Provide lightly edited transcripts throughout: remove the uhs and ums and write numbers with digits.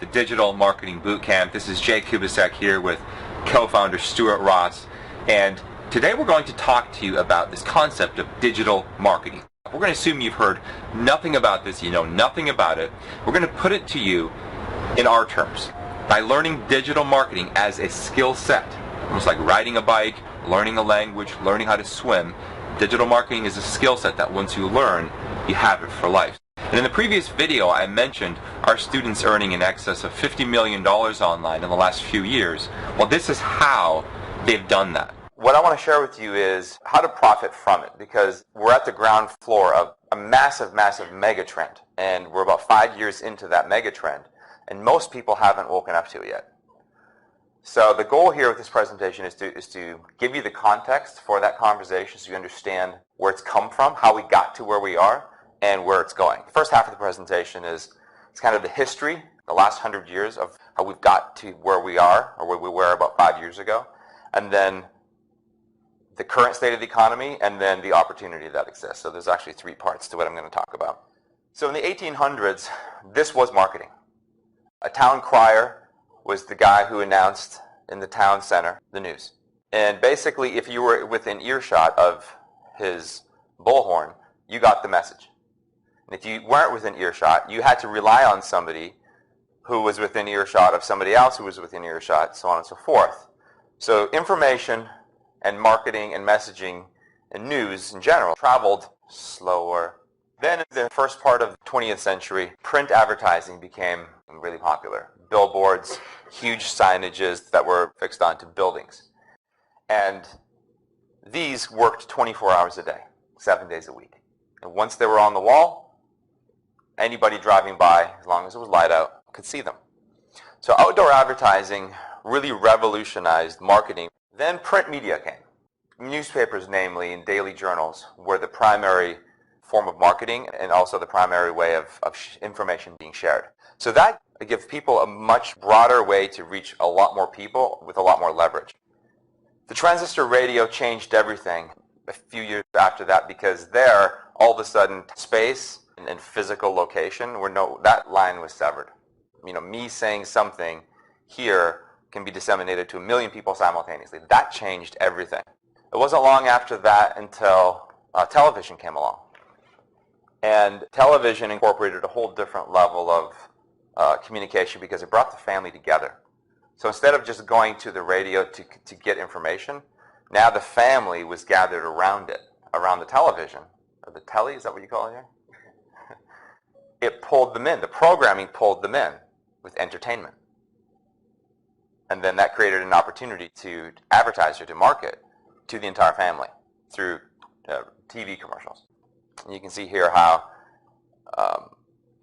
the Digital Marketing Bootcamp. This is Jay Kubasecc here with co-founder Stuart Ross, and today we're going to talk to you about this concept of digital marketing. We're going to assume you've heard nothing about this, you know nothing about it. We're going to put it to you in our terms by learning digital marketing as a skill set, almost like riding a bike, learning a language, learning how to swim. Digital marketing is a skill set that once you learn, you have it for life. And in the previous video, I mentioned our students earning in excess of $50 million online in the last few years. Well, this is how they've done that. What I want to share with you is how to profit from it, because we're at the ground floor of a massive, massive mega trend, and we're about 5 years into that mega trend, and most people haven't woken up to it yet. So the goal here with this presentation is to give you the context for that conversation so you understand where it's come from, how we got to where we are, and where it's going. The first half of the presentation is kind of the history, the last 100 years of how we've got to where we are, or where we were about 5 years ago, and then the current state of the economy, and then the opportunity that exists. So there's actually 3 parts to what I'm going to talk about. So in the 1800s, this was marketing. A town crier was the guy who announced in the town center the news. And basically, if you were within earshot of his bullhorn, you got the message. And if you weren't within earshot, you had to rely on somebody who was within earshot of somebody else who was within earshot, so on and so forth. So information and marketing and messaging and news in general traveled slower. Then in the first part of the 20th century, print advertising became really popular. Billboards, huge signages that were fixed onto buildings. And these worked 24 hours a day, 7 days a week. And once they were on the wall, anybody driving by, as long as it was light out, could see them. So outdoor advertising really revolutionized marketing. Then print media came. Newspapers, namely, and daily journals were the primary form of marketing and also the primary way of information being shared. So that gives people a much broader way to reach a lot more people with a lot more leverage. The transistor radio changed everything a few years after that, because there, all of a sudden, space and physical location, that line was severed. You know, me saying something here can be disseminated to 1 million people simultaneously. That changed everything. It wasn't long after that until television came along. And television incorporated a whole different level of communication because it brought the family together. So instead of just going to the radio to get information, now the family was gathered around it, around the television. Or the telly, is that what you call it here? It pulled them in. The programming pulled them in with entertainment. And then that created an opportunity to advertise or to market to the entire family through TV commercials. And you can see here how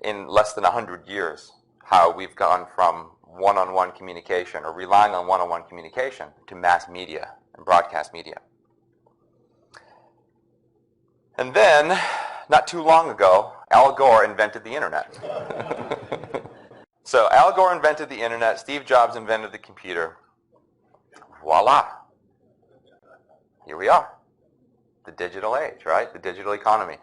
in less than 100 years, how we've gone from one-on-one communication or relying on one-on-one communication to mass media and broadcast media. And then, not too long ago, Al Gore invented the internet. So Al Gore invented the internet, Steve Jobs invented the computer. Voila. Here we are. The digital age, right? The digital economy.